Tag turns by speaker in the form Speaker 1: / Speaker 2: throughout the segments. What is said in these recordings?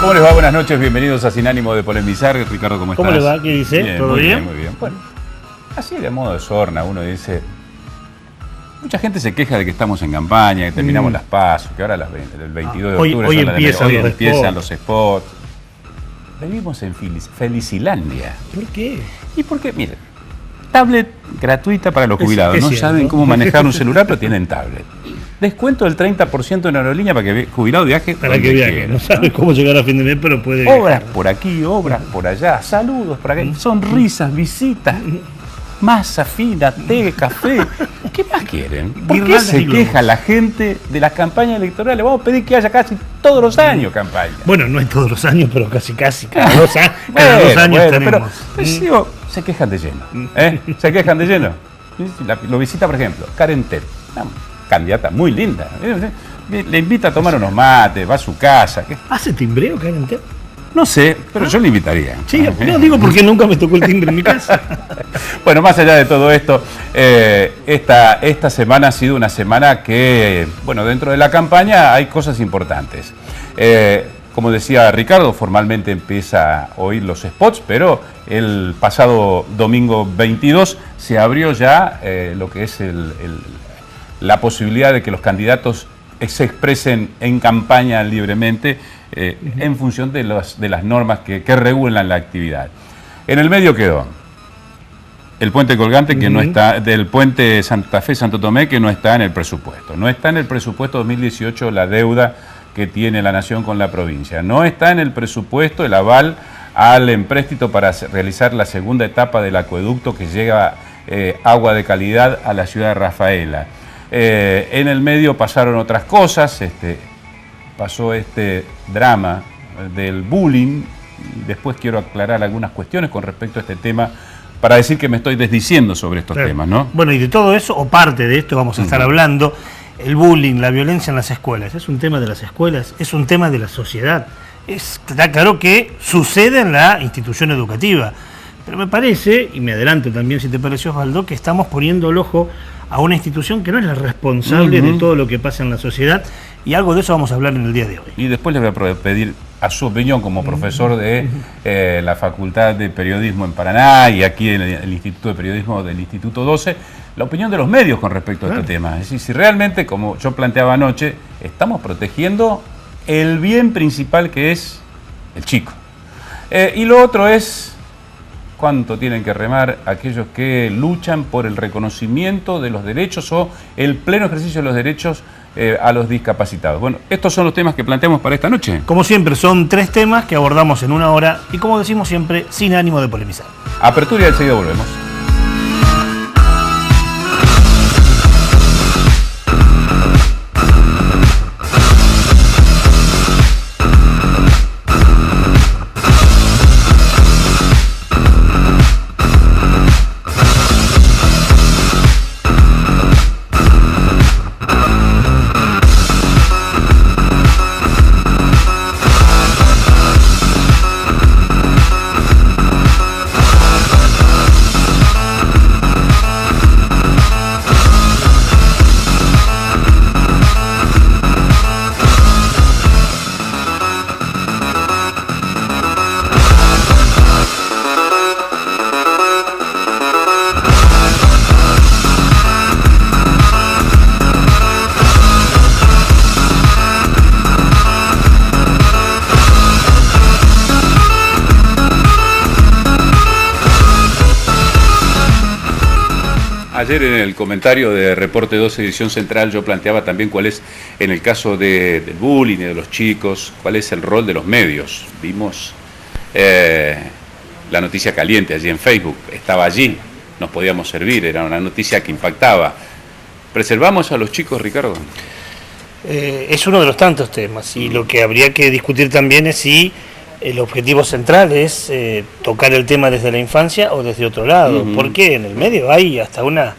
Speaker 1: ¿Cómo les va? Buenas noches, bienvenidos a Sin Ánimo de Polemizar. Ricardo, ¿cómo estás?
Speaker 2: ¿Cómo le va? ¿Qué dice?
Speaker 1: Bien,
Speaker 2: ¿Todo
Speaker 1: muy
Speaker 2: bien?
Speaker 1: Muy bien. Bueno, así de modo de sorna, uno dice... Mucha gente se queja de que estamos en campaña, que terminamos las PASO, que ahora el 22 de octubre
Speaker 2: hoy
Speaker 1: hoy
Speaker 2: empiezan
Speaker 1: empiezan los spots. Vivimos en Felicilandia.
Speaker 2: ¿Por qué?
Speaker 1: ¿Y por qué? Miren, tablet gratuita para los jubilados.
Speaker 2: Es
Speaker 1: No
Speaker 2: cierto.
Speaker 1: saben cómo manejar un celular, pero tienen tablet. Descuento del 30% en aerolínea para que jubilado viaje
Speaker 2: Para
Speaker 1: donde
Speaker 2: que viaje.
Speaker 1: quiera.
Speaker 2: No sabe cómo llegar a fin de mes, pero puede
Speaker 1: Obras
Speaker 2: viajar.
Speaker 1: por aquí, obras por allá, saludos por acá, sonrisas, visitas, masa fina, té, café. ¿Qué más quieren? ¿Por qué
Speaker 2: Guirnaldas
Speaker 1: se
Speaker 2: y globos.
Speaker 1: queja la gente de las campañas electorales? Vamos a pedir que haya casi todos los años campaña.
Speaker 2: Bueno, no es todos los años, pero casi. Cada dos años
Speaker 1: Bueno,
Speaker 2: tenemos.
Speaker 1: pero digo, se quejan de lleno. Se quejan de lleno. Lo visita, por ejemplo, Karen Tet, una candidata muy linda. Le invita a tomar unos mates, va a su casa.
Speaker 2: ¿Hace timbreo, Karen Tet?
Speaker 1: No sé, pero yo le invitaría.
Speaker 2: Sí, no digo porque nunca me tocó el timbre en mi casa.
Speaker 1: Bueno, más allá de todo esto, esta semana ha sido una semana que, bueno, dentro de la campaña hay cosas importantes. Como decía Ricardo, formalmente empieza a oír los spots, pero el pasado domingo 22 se abrió ya lo que es la posibilidad de que los candidatos se expresen en campaña libremente en función de las normas que regulan la actividad. En el medio quedó el puente colgante que no está, del puente Santa Fe-Santo Tomé, que no está en el presupuesto. No está en el presupuesto 2018 la deuda que tiene la Nación con la provincia. No está en el presupuesto el aval al empréstito para realizar la segunda etapa del acueducto que llega agua de calidad a la ciudad de Rafaela. En el medio pasaron otras cosas, pasó este drama del bullying. Después quiero aclarar algunas cuestiones con respecto a este tema para decir que me estoy desdiciendo sobre estos temas, ¿no?
Speaker 2: Bueno, y de todo eso, o parte de esto, vamos a estar hablando. El bullying, la violencia en las escuelas, ¿es un tema de las escuelas? ¿Es un tema de la sociedad? Está claro que sucede en la institución educativa. Pero me parece, y me adelanto también si te parece, Osvaldo, que estamos poniendo el ojo a una institución que no es la responsable de todo lo que pasa en la sociedad, y algo de eso vamos a hablar en el día de hoy.
Speaker 1: Y después les voy a pedir a su opinión como profesor de la Facultad de Periodismo en Paraná y aquí en el Instituto de Periodismo del Instituto 12, la opinión de los medios con respecto a este tema. Es decir, si realmente, como yo planteaba anoche, estamos protegiendo el bien principal que es el chico. Y lo otro es cuánto tienen que remar aquellos que luchan por el reconocimiento de los derechos o el pleno ejercicio de los derechos a los discapacitados. Bueno, estos son los temas que planteamos para esta noche.
Speaker 2: Como siempre, son 3 temas que abordamos en una hora y, como decimos siempre, sin ánimo de polemizar.
Speaker 1: Apertura y enseguida volvemos. Ayer en el comentario de Reporte 12 Edición Central yo planteaba también cuál es, en el caso del bullying y de los chicos, cuál es el rol de los medios. Vimos la noticia caliente allí en Facebook, estaba allí, nos podíamos servir, era una noticia que impactaba. ¿Preservamos a los chicos, Ricardo?
Speaker 2: Es uno de los tantos temas, y lo que habría que discutir también es si el objetivo central es tocar el tema desde la infancia o desde otro lado, porque en el medio hay hasta una,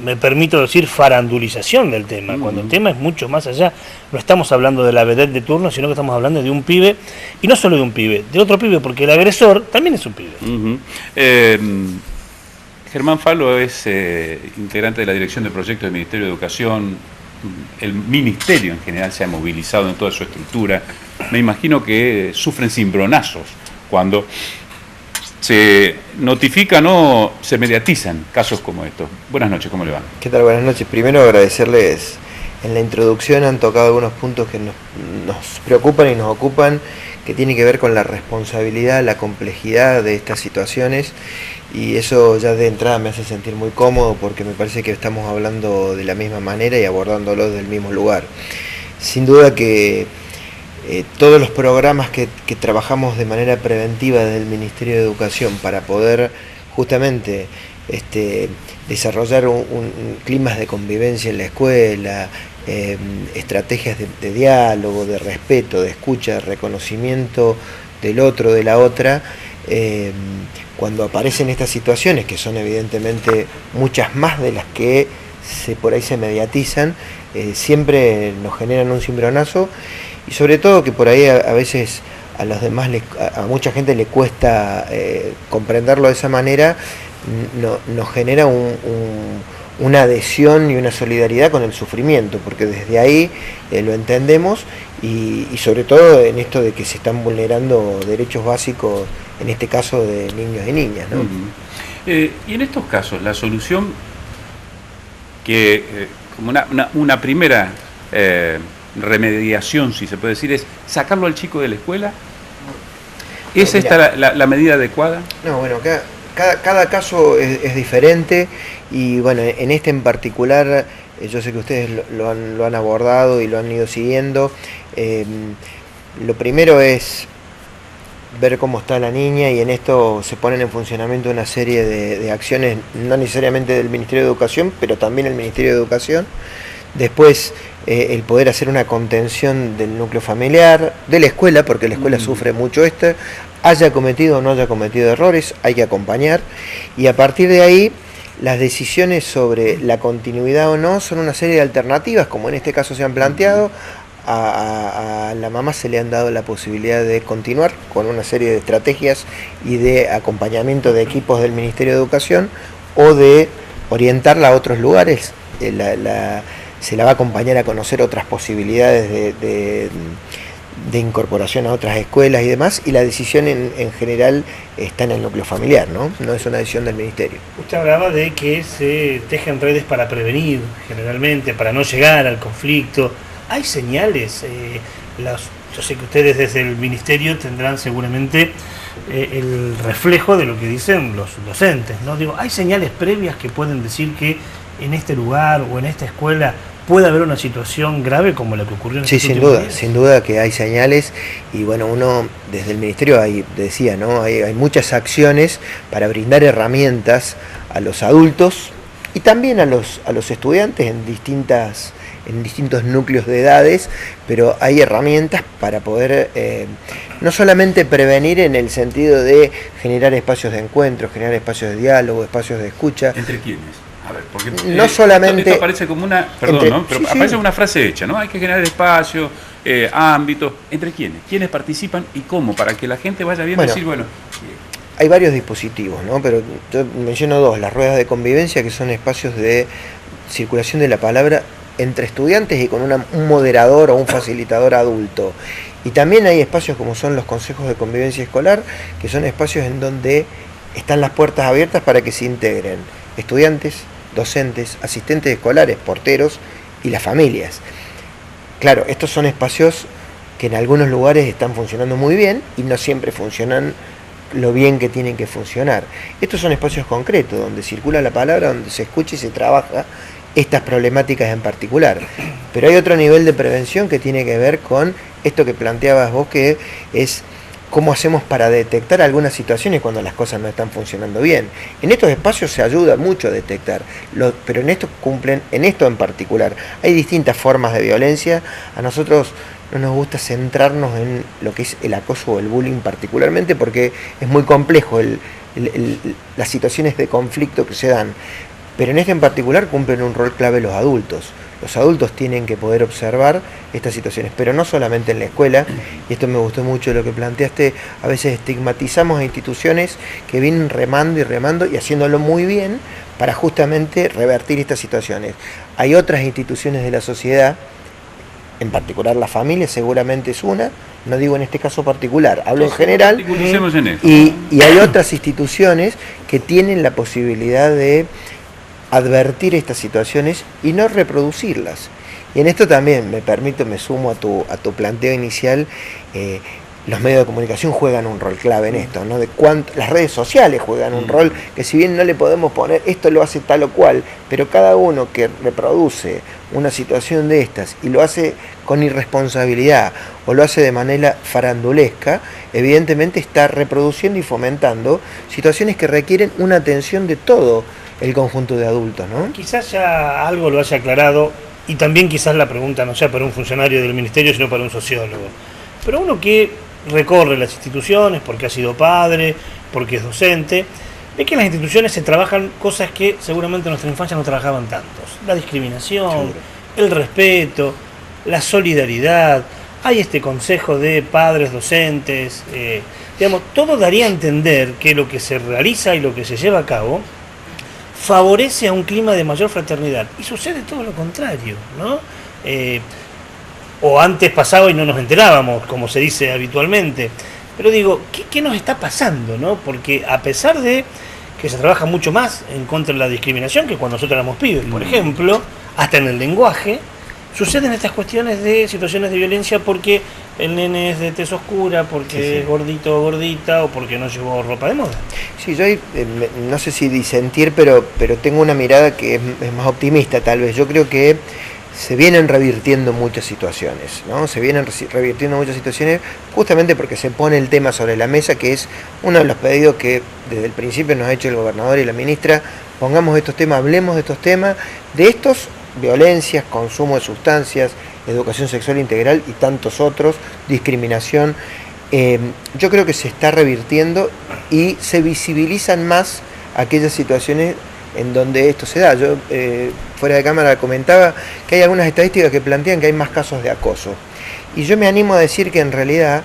Speaker 2: me permito decir, farandulización del tema, cuando el tema es mucho más allá. No estamos hablando de la vedette de turno, sino que estamos hablando de un pibe, y no solo de un pibe, de otro pibe, porque el agresor también es un pibe.
Speaker 1: Germán Falo es integrante de la Dirección de Proyectos del Ministerio de Educación. el ministerio en general se ha movilizado en toda su estructura, me imagino que sufren cimbronazos cuando se notifican o se mediatizan casos como estos. Buenas noches, ¿cómo le va?
Speaker 3: ¿Qué tal? Buenas noches. Primero agradecerles, en la introducción han tocado algunos puntos que nos preocupan y nos ocupan, que tiene que ver con la responsabilidad, la complejidad de estas situaciones, y eso ya de entrada me hace sentir muy cómodo porque me parece que estamos hablando de la misma manera y abordándolo desde el mismo lugar. Sin duda que todos los programas que trabajamos de manera preventiva desde el Ministerio de Educación para poder justamente desarrollar climas de convivencia en la escuela, estrategias de diálogo, de respeto, de escucha, de reconocimiento del otro, de la otra, cuando aparecen estas situaciones, que son evidentemente muchas más de las que por ahí se mediatizan, siempre nos generan un cimbronazo, y sobre todo que por ahí a veces a los demás, a mucha gente le cuesta comprenderlo de esa manera, nos genera una adhesión y una solidaridad con el sufrimiento, porque desde ahí lo entendemos, y sobre todo en esto de que se están vulnerando derechos básicos, en este caso de niños y niñas, ¿no?
Speaker 1: Y en estos casos, la solución que, como una primera remediación, si se puede decir, es sacarlo al chico de la escuela. ¿Es esta la medida adecuada?
Speaker 3: No, bueno, cada caso es diferente, y bueno, en este en particular, yo sé que ustedes lo han abordado y lo han ido siguiendo. Lo primero es ver cómo está la niña, y en esto se ponen en funcionamiento una serie de acciones, no necesariamente del Ministerio de Educación, pero también el Ministerio de Educación. Después, el poder hacer una contención del núcleo familiar, de la escuela, porque la escuela sufre mucho esto, haya cometido o no haya cometido errores, hay que acompañar, y a partir de ahí las decisiones sobre la continuidad o no son una serie de alternativas, como en este caso se han planteado. A la mamá se le han dado la posibilidad de continuar con una serie de estrategias y de acompañamiento de equipos del Ministerio de Educación, o de orientarla a otros lugares. Se la va a acompañar a conocer otras posibilidades de incorporación a otras escuelas y demás, y la decisión en general está en el núcleo familiar, ¿no? No es una decisión del Ministerio.
Speaker 2: Usted hablaba de que se tejen redes para prevenir, generalmente, para no llegar al conflicto. ¿Hay señales? Yo sé que ustedes desde el Ministerio tendrán seguramente el reflejo de lo que dicen los docentes, ¿no? Digo, ¿hay señales previas que pueden decir que en este lugar o en esta escuela puede haber una situación grave como la que ocurrió en
Speaker 3: Sí,
Speaker 2: estos últimos días?
Speaker 3: sin duda que hay señales, y bueno, uno desde el Ministerio decía, ¿no? Hay muchas acciones para brindar herramientas a los adultos y también a los estudiantes en distintos núcleos de edades, pero hay herramientas para poder no solamente prevenir en el sentido de generar espacios de encuentro, generar espacios de diálogo, espacios de escucha.
Speaker 1: ¿Entre quiénes? A ver, porque
Speaker 3: no solamente
Speaker 1: esto aparece como una, perdón, pero aparece una frase hecha, ¿no? Hay que generar espacios, ámbitos. ¿Entre quiénes? ¿Quiénes participan y cómo? Para que la gente vaya viendo y decir, bueno.
Speaker 3: Hay varios dispositivos, ¿no? Pero yo menciono dos: las ruedas de convivencia, que son espacios de circulación de la palabra entre estudiantes y con un moderador o un facilitador adulto. Y también hay espacios como son los consejos de convivencia escolar, que son espacios en donde están las puertas abiertas para que se integren estudiantes, docentes, asistentes escolares, porteros y las familias. Claro, estos son espacios que en algunos lugares están funcionando muy bien y no siempre funcionan lo bien que tienen que funcionar. Estos son espacios concretos, donde circula la palabra, donde se escucha y se trabaja estas problemáticas en particular. Pero hay otro nivel de prevención que tiene que ver con esto que planteabas vos, que es cómo hacemos para detectar algunas situaciones cuando las cosas no están funcionando bien. En estos espacios se ayuda mucho a detectar, pero en esto en particular hay distintas formas de violencia. A nosotros no nos gusta centrarnos en lo que es el acoso o el bullying particularmente, porque es muy complejo las situaciones de conflicto que se dan. Pero en este en particular cumplen un rol clave los adultos. Los adultos tienen que poder observar estas situaciones, pero no solamente en la escuela, y esto me gustó mucho lo que planteaste, a veces estigmatizamos a instituciones que vienen remando y haciéndolo muy bien para justamente revertir estas situaciones. Hay otras instituciones de la sociedad, en particular la familia seguramente es una, no digo en este caso particular, hablo en general, y hay otras instituciones que tienen la posibilidad de advertir estas situaciones y no reproducirlas. Y en esto también me sumo a tu planteo inicial. Los medios de comunicación juegan un rol clave en esto, ¿no? Las redes sociales juegan un rol que, si bien no le podemos poner esto lo hace tal o cual, pero cada uno que reproduce una situación de estas y lo hace con irresponsabilidad o lo hace de manera farandulesca, evidentemente está reproduciendo y fomentando situaciones que requieren una atención de todo el conjunto de adultos, ¿no?
Speaker 2: Quizás ya algo lo haya aclarado, y también quizás la pregunta no sea para un funcionario del ministerio, sino para un sociólogo. Pero uno que recorre las instituciones, porque ha sido padre, porque es docente, ve que en las instituciones se trabajan cosas que seguramente en nuestra infancia no trabajaban tantos. La discriminación, seguro, el respeto, la solidaridad, hay este consejo de padres, docentes, digamos, todo daría a entender que lo que se realiza y lo que se lleva a cabo favorece a un clima de mayor fraternidad, y sucede todo lo contrario, ¿no? O antes pasaba y no nos enterábamos, como se dice habitualmente. Pero digo, ¿qué nos está pasando, no? Porque a pesar de que se trabaja mucho más en contra de la discriminación que cuando nosotros éramos pibes, por ejemplo, hasta en el lenguaje, suceden estas cuestiones de situaciones de violencia porque el nene es de tez oscura, porque es gordito o gordita, o porque no llevó ropa de moda.
Speaker 3: Sí, yo no sé si disentir, pero tengo una mirada que es más optimista tal vez. Yo creo que se vienen revirtiendo muchas situaciones, ¿no? Se vienen revirtiendo muchas situaciones justamente porque se pone el tema sobre la mesa, que es uno de los pedidos que desde el principio nos ha hecho el gobernador y la ministra. Pongamos estos temas, hablemos de estos temas, de estos violencias, consumo de sustancias, educación sexual integral y tantos otros, discriminación. Yo creo que se está revirtiendo y se visibilizan más aquellas situaciones en donde esto se da. Yo fuera de cámara comentaba que hay algunas estadísticas que plantean que hay más casos de acoso, y yo me animo a decir que en realidad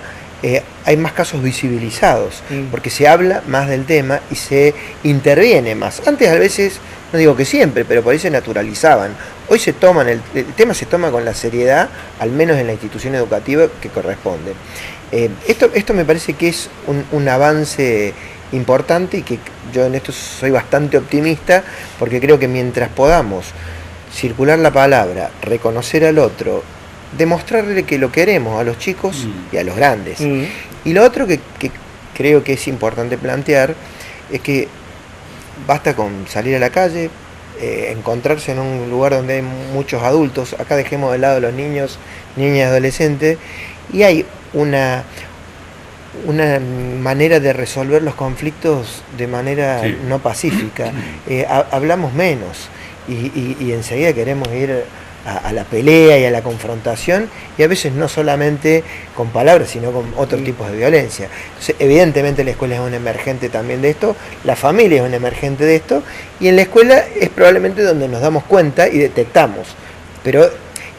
Speaker 3: hay más casos visibilizados, porque se habla más del tema y se interviene más. Antes, a veces, no digo que siempre, pero por ahí se naturalizaban. Hoy se toman el tema se toma con la seriedad, al menos en la institución educativa que corresponde. Esto me parece que es un avance importante, y que yo en esto soy bastante optimista, porque creo que mientras podamos circular la palabra, reconocer al otro, demostrarle que lo queremos a los chicos y a los grandes. Y lo otro que creo que es importante plantear es que basta con salir a la calle, encontrarse en un lugar donde hay muchos adultos. Acá dejemos de lado a los niños, niñas y adolescentes, y hay una manera de resolver los conflictos de manera no pacífica. Hablamos menos y enseguida queremos ir a la pelea y a la confrontación, y a veces no solamente con palabras, sino con otros tipos de violencia. Entonces, evidentemente la escuela es un emergente también de esto, la familia es un emergente de esto, y en la escuela es probablemente donde nos damos cuenta y detectamos. Pero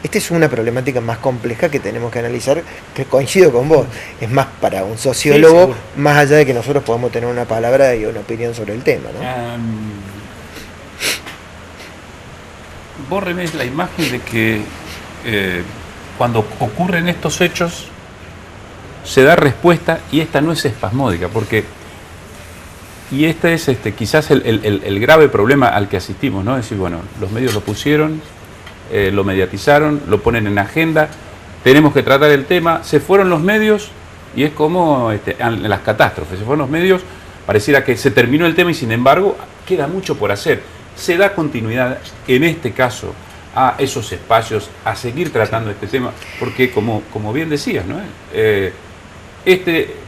Speaker 3: esta es una problemática más compleja que tenemos que analizar, que coincido con vos, es más para un sociólogo, más allá de que nosotros podamos tener una palabra y una opinión sobre el tema, ¿no?
Speaker 1: Vos remés la imagen de que cuando ocurren estos hechos se da respuesta, y esta no es espasmódica, porque, y este es quizás el grave problema al que asistimos, ¿no? Es decir, bueno, los medios lo pusieron, lo mediatizaron, lo ponen en agenda, tenemos que tratar el tema, se fueron los medios, y es como en las catástrofes, se fueron los medios, pareciera que se terminó el tema, y sin embargo queda mucho por hacer. Se da continuidad, en este caso, a esos espacios, a seguir tratando este tema, porque como bien decías, ¿no?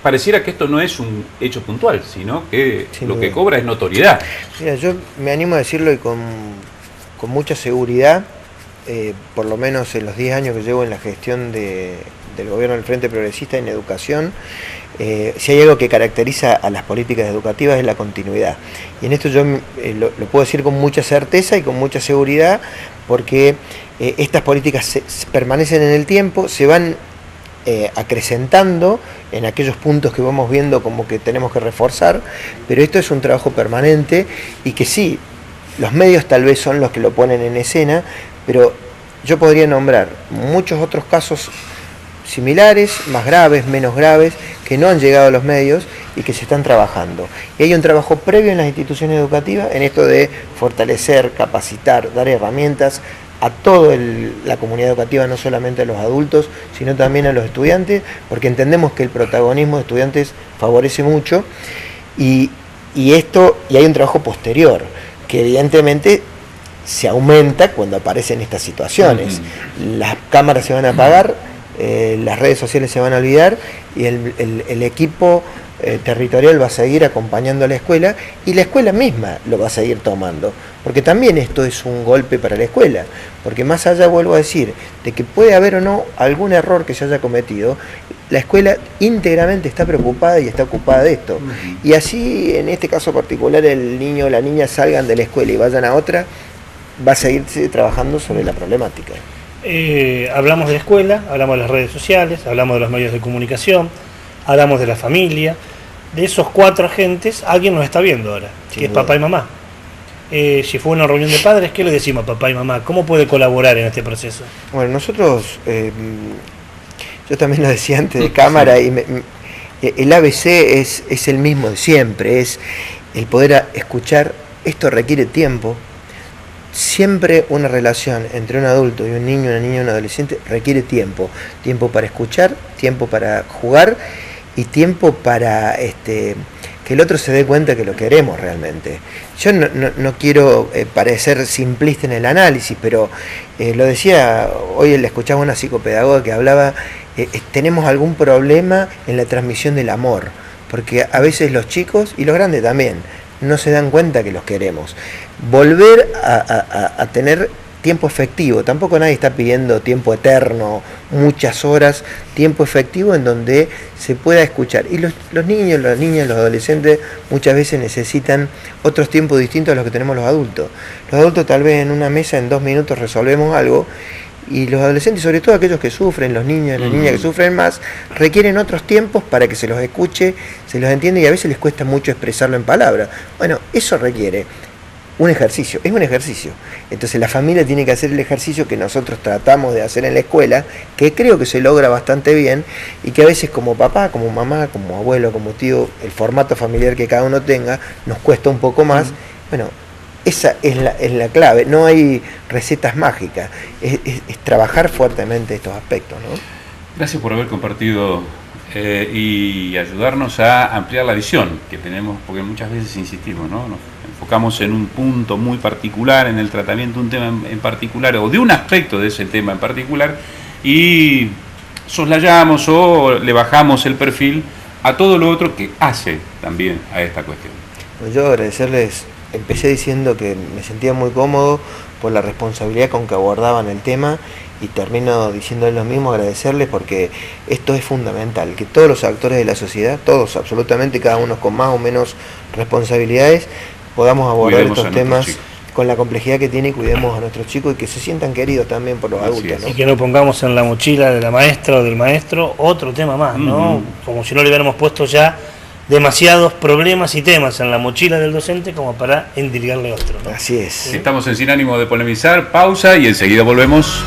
Speaker 1: Pareciera que esto no es un hecho puntual, sino que lo que cobra es notoriedad.
Speaker 3: Mira, yo me animo a decirlo, y con mucha seguridad, por lo menos en los 10 años que llevo en la gestión de del gobierno del Frente Progresista en educación, si hay algo que caracteriza a las políticas educativas es la continuidad. Y en esto yo lo puedo decir con mucha certeza y con mucha seguridad, porque estas políticas permanecen en el tiempo, se van acrecentando en aquellos puntos que vamos viendo como que tenemos que reforzar, pero esto es un trabajo permanente y que sí, los medios tal vez son los que lo ponen en escena, pero yo podría nombrar muchos otros casos similares, más graves, menos graves, que no han llegado a los medios y que se están trabajando. Y hay un trabajo previo en las instituciones educativas en esto de fortalecer, capacitar, dar herramientas a toda la comunidad educativa, no solamente a los adultos, sino también a los estudiantes, porque entendemos que el protagonismo de estudiantes favorece mucho, y hay un trabajo posterior, que evidentemente se aumenta cuando aparecen estas situaciones. Las cámaras se van a apagar, las redes sociales se van a olvidar, y el equipo territorial va a seguir acompañando a la escuela, y la escuela misma lo va a seguir tomando, porque también esto es un golpe para la escuela, porque más allá, vuelvo a decir, de que puede haber o no algún error que se haya cometido, la escuela íntegramente está preocupada y está ocupada de esto. Y así, en este caso particular, el niño o la niña salgan de la escuela y vayan a otra, va a seguirse trabajando sobre la problemática.
Speaker 2: Hablamos de la escuela, hablamos de las redes sociales, hablamos de los medios de comunicación, hablamos de la familia. De esos 4 agentes, alguien nos está viendo ahora, que es papá y mamá. Si fue una reunión de padres, ¿qué le decimos a papá y mamá? ¿Cómo puede colaborar en este proceso?
Speaker 3: Bueno, nosotros, yo también lo decía antes de cámara, y el ABC es el mismo de siempre, es el poder escuchar. Esto requiere tiempo. Siempre una relación entre un adulto y un niño, una niña y un adolescente requiere tiempo. Tiempo para escuchar, tiempo para jugar y tiempo para que el otro se dé cuenta que lo queremos realmente. Yo no quiero parecer simplista en el análisis, pero lo decía, hoy le escuchaba una psicopedagoga que hablaba, tenemos algún problema en la transmisión del amor, porque a veces los chicos, y los grandes también, no se dan cuenta que los queremos. Volver a tener tiempo efectivo, tampoco nadie está pidiendo tiempo eterno, muchas horas, tiempo efectivo en donde se pueda escuchar. Y los niños, las niñas, los adolescentes muchas veces necesitan otros tiempos distintos a los que tenemos los adultos. Los adultos tal vez en una mesa en 2 minutos resolvemos algo, y los adolescentes, sobre todo aquellos que sufren, los niños y las niñas que sufren más, requieren otros tiempos para que se los escuche, se los entienda, y a veces les cuesta mucho expresarlo en palabras. Bueno, eso requiere un ejercicio, es un ejercicio. Entonces la familia tiene que hacer el ejercicio que nosotros tratamos de hacer en la escuela, que creo que se logra bastante bien, y que a veces como papá, como mamá, como abuelo, como tío, el formato familiar que cada uno tenga, nos cuesta un poco más. Bueno, esa es la clave, no hay recetas mágicas, es trabajar fuertemente estos aspectos, ¿no?
Speaker 1: Gracias por haber compartido y ayudarnos a ampliar la visión que tenemos, porque muchas veces insistimos, ¿no? Nos enfocamos en un punto muy particular, en el tratamiento de un tema en particular, o de un aspecto de ese tema en particular, y soslayamos o le bajamos el perfil a todo lo otro que hace también a esta cuestión.
Speaker 3: Pues yo agradecerles. Empecé diciendo que me sentía muy cómodo por la responsabilidad con que abordaban el tema, y termino diciéndoles lo mismo, agradecerles, porque esto es fundamental, que todos los actores de la sociedad, todos, absolutamente cada uno con más o menos responsabilidades, podamos abordar estos temas con la complejidad que tiene, y cuidemos a nuestros chicos y que se sientan queridos también por los adultos, ¿no?
Speaker 2: Y que no pongamos en la mochila de la maestra o del maestro otro tema más, ¿no? Como si no le hubiéramos puesto ya demasiados problemas y temas en la mochila del docente como para endilgarle otro, ¿no?
Speaker 3: Así es.
Speaker 1: ¿Sí? Estamos en Sin Ánimo de Polemizar, pausa y enseguida volvemos.